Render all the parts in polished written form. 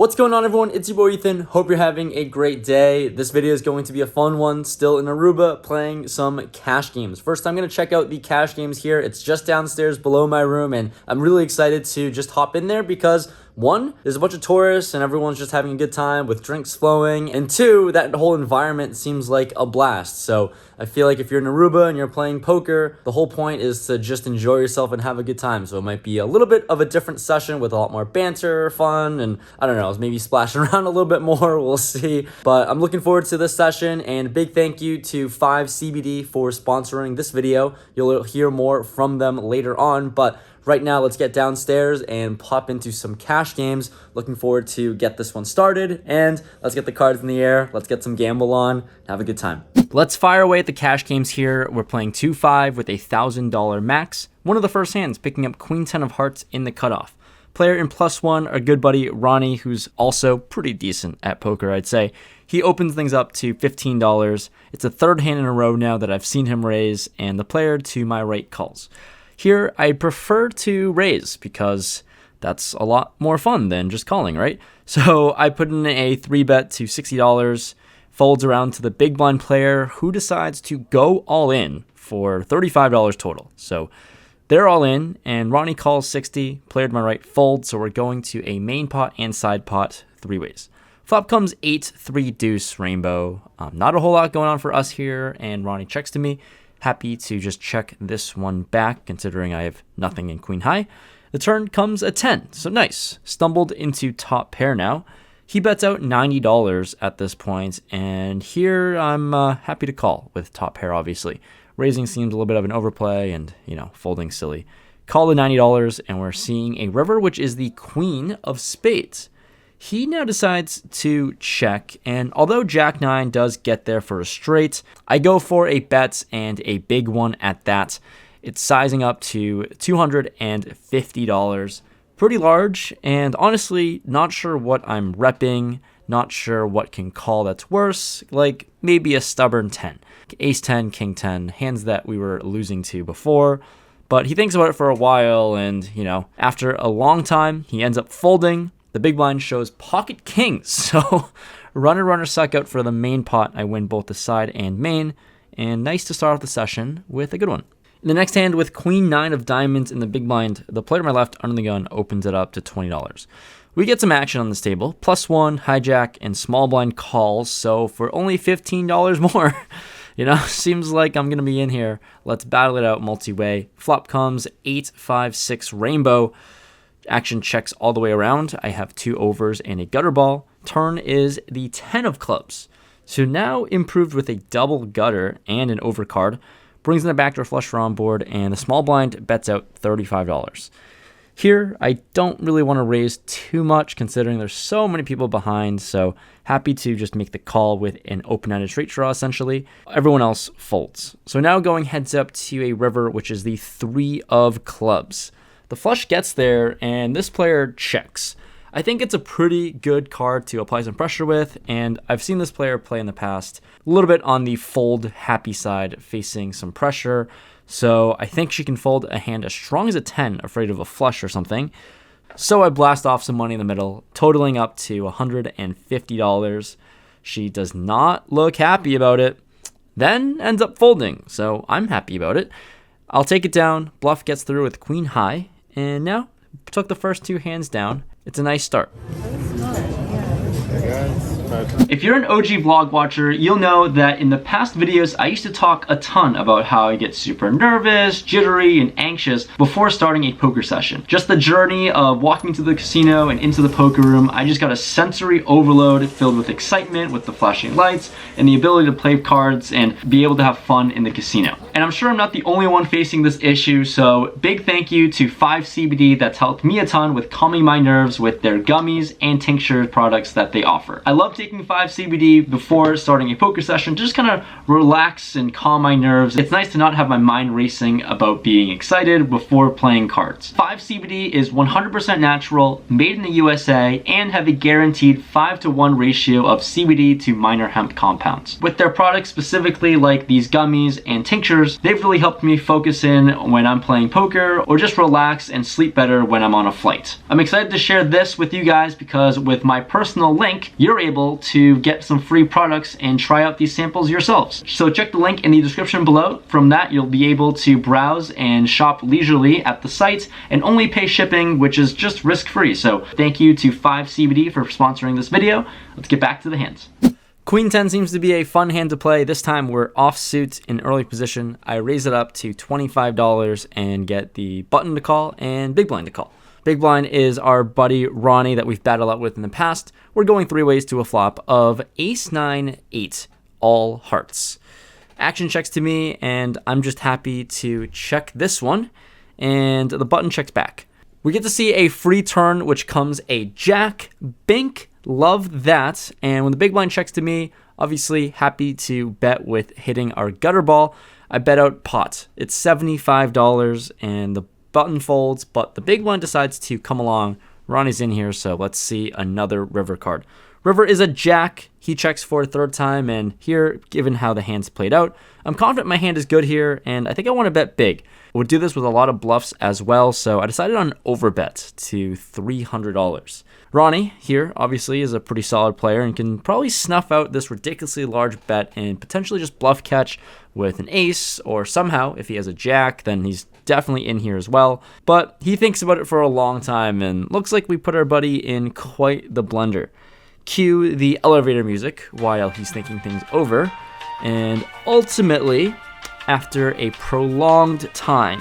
What's going on, everyone? It's your boy Ethan. Hope you're having a great day. This video is going to be a fun one. Still in Aruba playing some cash games. First, I'm going to check out the cash games here. It's just downstairs below my room, and I'm really excited to just hop in there because one, there's a bunch of tourists and everyone's just having a good time with drinks flowing. And two, that whole environment seems like a blast. So I feel like if you're in Aruba and you're playing poker, the whole point is to just enjoy yourself and have a good time. So it might be a little bit of a different session with a lot more banter, fun, and I don't know, maybe splashing around a little bit more. We'll see. But I'm looking forward to this session, and big thank you to FiveCBD for sponsoring this video. You'll hear more from them later on, but right now, let's get downstairs and pop into some cash games. Looking forward to get this one started, and let's get the cards in the air. Let's get some gamble on. Have a good time. Let's fire away at the cash games here. We're playing 2-5 with a $1,000 max. One of the first hands, picking up Queen 10 of hearts in the cutoff. Player in +1, our good buddy Ronnie, who's also pretty decent at poker, I'd say. He opens things up to $15. It's the third hand in a row now that I've seen him raise, and the player to my right calls. Here, I prefer to raise because that's a lot more fun than just calling, right? So I put in a 3-bet to $60, folds around to the big blind player who decides to go all in for $35 total. So they're all in, and Ronnie calls 60, player to my right folds, so we're going to a main pot and side pot 3 ways. Flop comes 8-3 deuce rainbow. Not a whole lot going on for us here, and Ronnie checks to me. Happy to just check this one back, considering I have nothing in queen high. The turn comes a 10, so nice. Stumbled into top pair now. He bets out $90 at this point, and here I'm happy to call with top pair, obviously. Raising seems a little bit of an overplay, and, you know, folding silly. Call the $90, and we're seeing a river, which is the queen of spades. He now decides to check, and although Jack-9 does get there for a straight, I go for a bet and a big one at that. It's sizing up to $250. Pretty large, and honestly, not sure what I'm repping, not sure what can call that's worse, like maybe a stubborn 10. Ace-10, King-10, hands that we were losing to before, but he thinks about it for a while, and, you know, after a long time, he ends up folding. The big blind shows pocket kings, so runner suck out for the main pot. I win both the side and main, and nice to start off the session with a good one. In the next hand, with queen 9 of diamonds in the big blind, the player to my left under the gun opens it up to $20. We get some action on this table, +1, hijack, and small blind calls, so for only $15 more, you know, seems like I'm going to be in here. Let's battle it out multi-way. Flop comes 8-5-6 rainbow. Action checks all the way around. I have 2 overs and a gutter ball. Turn is the 10 of clubs. So now improved with a double gutter and an overcard. Brings in a backdoor flush draw on board, and the small blind bets out $35. Here, I don't really want to raise too much considering there's so many people behind, so happy to just make the call with an open-ended straight draw, essentially. Everyone else folds. So now going heads up to a river, which is the 3 of clubs. The flush gets there, and this player checks. I think it's a pretty good card to apply some pressure with, and I've seen this player play in the past a little bit on the fold happy side, facing some pressure. So I think she can fold a hand as strong as a 10, afraid of a flush or something. So I blast off some money in the middle, totaling up to $150. She does not look happy about it, then ends up folding, so I'm happy about it. I'll take it down. Bluff gets through with queen high, and now took the first 2 hands down. It's a nice start. If you're an OG vlog watcher, you'll know that in the past videos, I used to talk a ton about how I get super nervous, jittery, and anxious before starting a poker session. Just the journey of walking to the casino and into the poker room, I just got a sensory overload filled with excitement with the flashing lights and the ability to play cards and be able to have fun in the casino. And I'm sure I'm not the only one facing this issue, so big thank you to FiveCBD that's helped me a ton with calming my nerves with their gummies and tincture products that they offer. I love taking 5CBD before starting a poker session to just kind of relax and calm my nerves. It's nice to not have my mind racing about being excited before playing cards. 5CBD is 100% natural, made in the USA, and have a guaranteed 5-to-1 ratio of CBD to minor hemp compounds. With their products specifically, like these gummies and tinctures, they've really helped me focus in when I'm playing poker or just relax and sleep better when I'm on a flight. I'm excited to share this with you guys because with my personal link, you're able to get some free products and try out these samples yourselves. So check the link in the description below. From that, you'll be able to browse and shop leisurely at the site and only pay shipping, which is just risk-free. So thank you to 5CBD for sponsoring this video. Let's get back to the hands. Queen 10 seems to be a fun hand to play. This time we're offsuit in early position. I raise it up to $25 and get the button to call and big blind to call. Big blind is our buddy Ronnie that we've battled out with in the past. We're going 3 ways to a flop of ace 9 8 all hearts. Action checks to me and I'm just happy to check this one and the button checks back. We get to see a free turn which comes a jack. Bink, love that. And when the big blind checks to me, obviously happy to bet with hitting our gutter ball. I bet out pot. It's $75 and the button folds, but the big blind decides to come along. Ronnie's in here, so let's see another river card. River is a jack. He checks for a third time, and here, given how the hand's played out, I'm confident my hand is good here, and I think I want to bet big. I would do this with a lot of bluffs as well, so I decided on overbet to $300. Ronnie here, obviously, is a pretty solid player and can probably snuff out this ridiculously large bet and potentially just bluff catch with an ace, or somehow, if he has a jack, then he's definitely in here as well. But he thinks about it for a long time, and looks like we put our buddy in quite the blender. Cue the elevator music while he's thinking things over, and ultimately, after a prolonged time,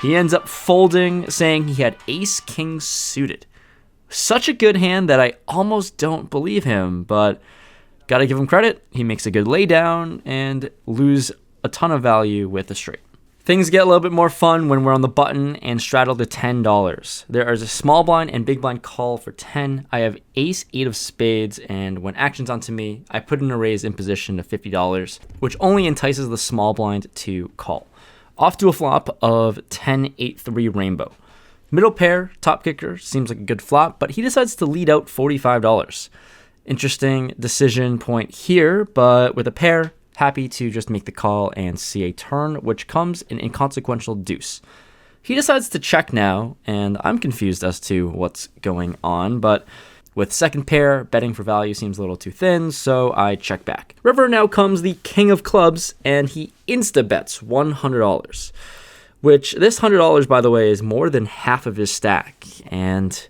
he ends up folding, saying he had ace-king suited. Such a good hand that I almost don't believe him, but gotta give him credit. He makes a good laydown and lose a ton of value with a straight. Things get a little bit more fun when we're on the button and straddle to $10. There is a small blind and big blind call for 10. I have ace 8 of spades, and when action's onto me, I put in a raise in position to $50, which only entices the small blind to call. Off to a flop of 10-8-3 rainbow. Middle pair, top kicker, seems like a good flop, but he decides to lead out $45. Interesting decision point here, but with a pair, happy to just make the call and see a turn, which comes an inconsequential deuce. He decides to check now, and I'm confused as to what's going on, but with second pair, betting for value seems a little too thin, so I check back. River now comes the king of clubs, and he insta-bets $100, which this $100, by the way, is more than half of his stack, and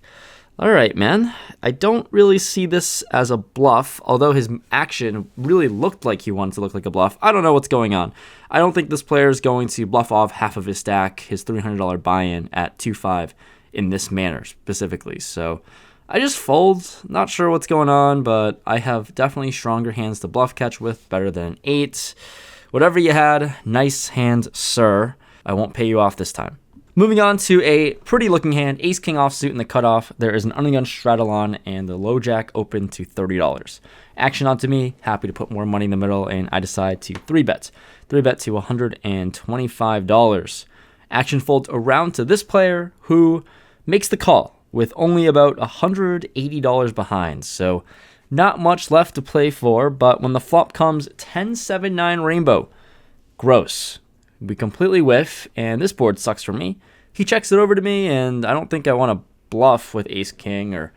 all right, man. I don't really see this as a bluff, although his action really looked like he wanted to look like a bluff. I don't know what's going on. I don't think this player is going to bluff off half of his stack, his $300 buy-in at 2-5 in this manner specifically. So I just fold. Not sure what's going on, but I have definitely stronger hands to bluff catch with, better than 8. Whatever you had, nice hand, sir. I won't pay you off this time. Moving on to a pretty looking hand, ace-king offsuit in the cutoff. There is an ungunned straddle on and the low jack open to $30. Action onto me, happy to put more money in the middle, and I decide to 3-bet. 3-bet to $125. Action folds around to this player who makes the call with only about $180 behind. So not much left to play for, but when the flop comes 10-7-9 rainbow, gross. We completely whiff, and this board sucks for me. He checks it over to me, and I don't think I want to bluff with ace-king, or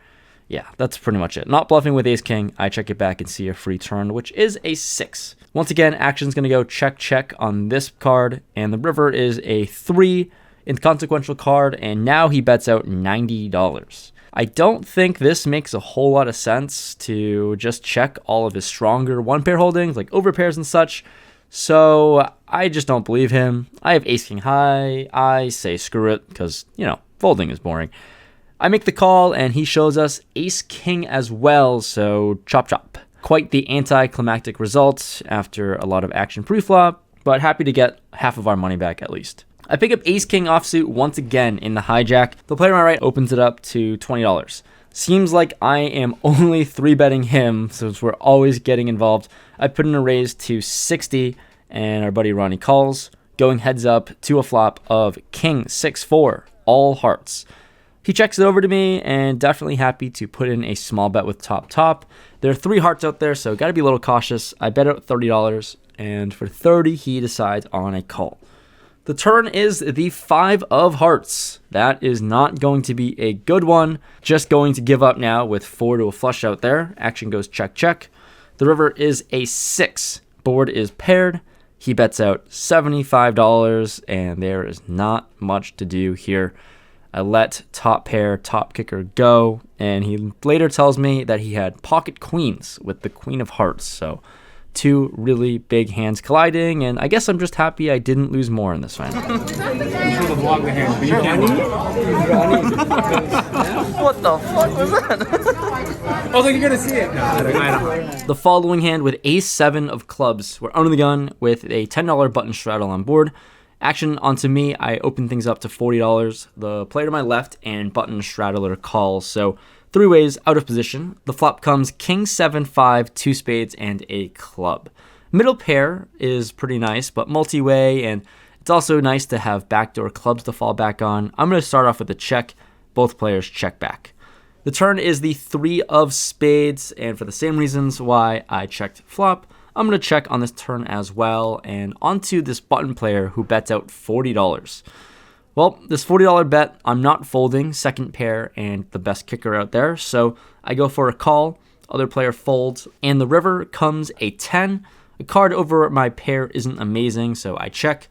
yeah, that's pretty much it. Not bluffing with ace-king. I check it back and see a free turn, which is a 6. Once again, action's going to go check, check on this card, and the river is a 3 inconsequential card, and now he bets out $90. I don't think this makes a whole lot of sense to just check all of his stronger one-pair holdings, like overpairs and such. So I just don't believe him. I have ace-king high. I say screw it because, folding is boring. I make the call, and he shows us ace-king as well, so chop chop. Quite the anticlimactic result after a lot of action pre-flop, but happy to get half of our money back at least. I pick up ace-king offsuit once again in the hijack. The player on my right opens it up to $20. Seems like I am only 3-betting him, since we're always getting involved. I put in a raise to 60, and our buddy Ronnie calls, going heads up to a flop of King 6-4, all hearts. He checks it over to me, and definitely happy to put in a small bet with top. There are 3 hearts out there, so gotta be a little cautious. I bet out $30, and for 30, he decides on a call. The turn is the 5 of hearts. That is not going to be a good one. Just going to give up now with 4 to a flush out there. Action goes check, check. The river is a 6. Board is paired. He bets out $75, and there is not much to do here. I let top pair, top kicker go, and he later tells me that he had pocket queens with the queen of hearts. So 2 really big hands colliding, and I guess I'm just happy I didn't lose more in this final. What the fuck was that? Oh, you're gonna see it. No, I don't. The following hand with ace-7 of clubs. We're under the gun with a $10 button straddle on board. Action onto me. I open things up to $40. The player to my left and button straddler calls. So 3 ways out of position. The flop comes King 7-5, 2 spades, and a club. Middle pair is pretty nice, but multi-way, and it's also nice to have backdoor clubs to fall back on. I'm going to start off with a check. Both players check back. The turn is the 3 of spades, and for the same reasons why I checked flop, I'm going to check on this turn as well, and onto this button player who bets out $40. Well, this $40 bet, I'm not folding, second pair and the best kicker out there, so I go for a call, other player folds, and the river comes a 10. The card over my pair isn't amazing, so I check.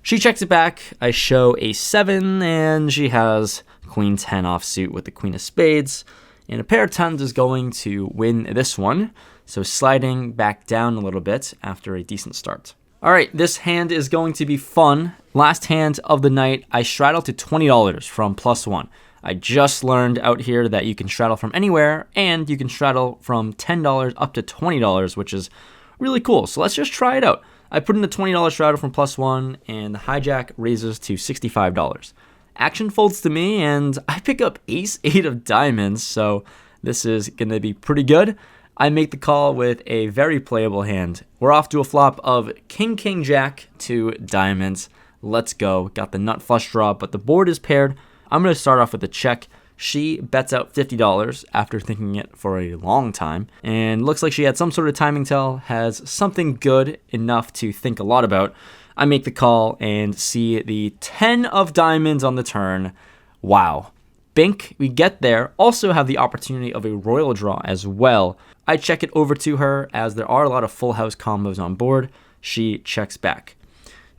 She checks it back, I show a 7, and she has queen 10 offsuit with the queen of spades, and a pair of 10s is going to win this one. So sliding back down a little bit after a decent start. All right, this hand is going to be fun. Last hand of the night, I straddle to $20 from +1. I just learned out here that you can straddle from anywhere, and you can straddle from $10 up to $20, which is really cool. So let's just try it out. I put in the $20 straddle from +1, and the hijack raises to $65. Action folds to me, and I pick up ace-8 of diamonds, so this is going to be pretty good. I make the call with a very playable hand. We're off to a flop of King, King, Jack to diamonds. Let's go. Got the nut flush draw, but the board is paired. I'm going to start off with a check. She bets out $50 after thinking it for a long time, and looks like she had some sort of timing tell, has something good enough to think a lot about. I make the call and see the 10 of diamonds on the turn. Wow. Bink, we get there, also have the opportunity of a royal draw as well. I check it over to her as there are a lot of full house combos on board. She checks back.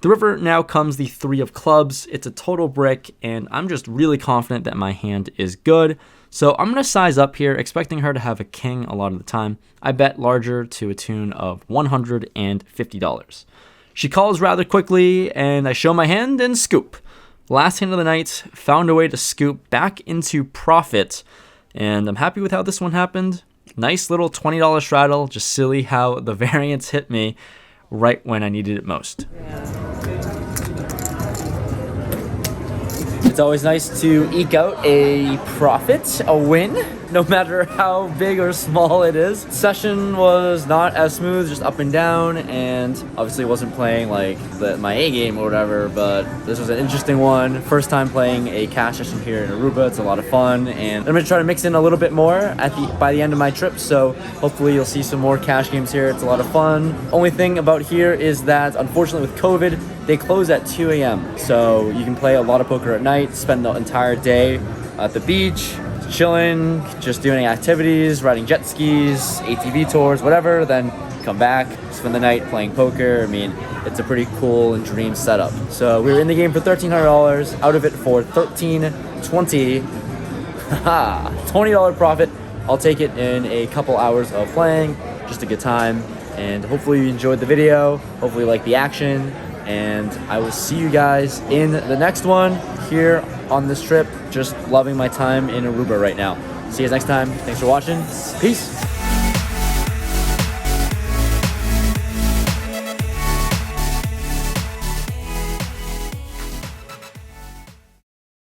The river now comes the 3 of clubs. It's a total brick, and I'm just really confident that my hand is good. So I'm going to size up here, expecting her to have a king a lot of the time. I bet larger to a tune of $150. She calls rather quickly, and I show my hand and scoop. Last hand of the night, found a way to scoop back into profit, and I'm happy with how this one happened. Nice little $20 straddle, just silly how the variance hit me right when I needed it most. It's always nice to eke out a profit, a win, no matter how big or small it is. Session was not as smooth, just up and down, and obviously wasn't playing like my A game or whatever, but this was an interesting one. First time playing a cash session here in Aruba. It's a lot of fun, and I'm gonna try to mix in a little bit more by the end of my trip, so hopefully you'll see some more cash games here. It's a lot of fun. Only thing about here is that unfortunately with COVID, they close at 2 a.m. So you can play a lot of poker at night, spend the entire day at the beach, chilling, just doing activities, riding jet skis, ATV tours, whatever, then come back, spend the night playing poker. I mean, it's a pretty cool and dream setup. So we were in the game for $1,300, out of it for $1,320. Haha, $20 profit. I'll take it in a couple hours of playing, just a good time. And hopefully you enjoyed the video, hopefully you like the action, and I will see you guys in the next one here on this trip. Just loving my time in Aruba right now. See you guys next time. Thanks for watching. Peace.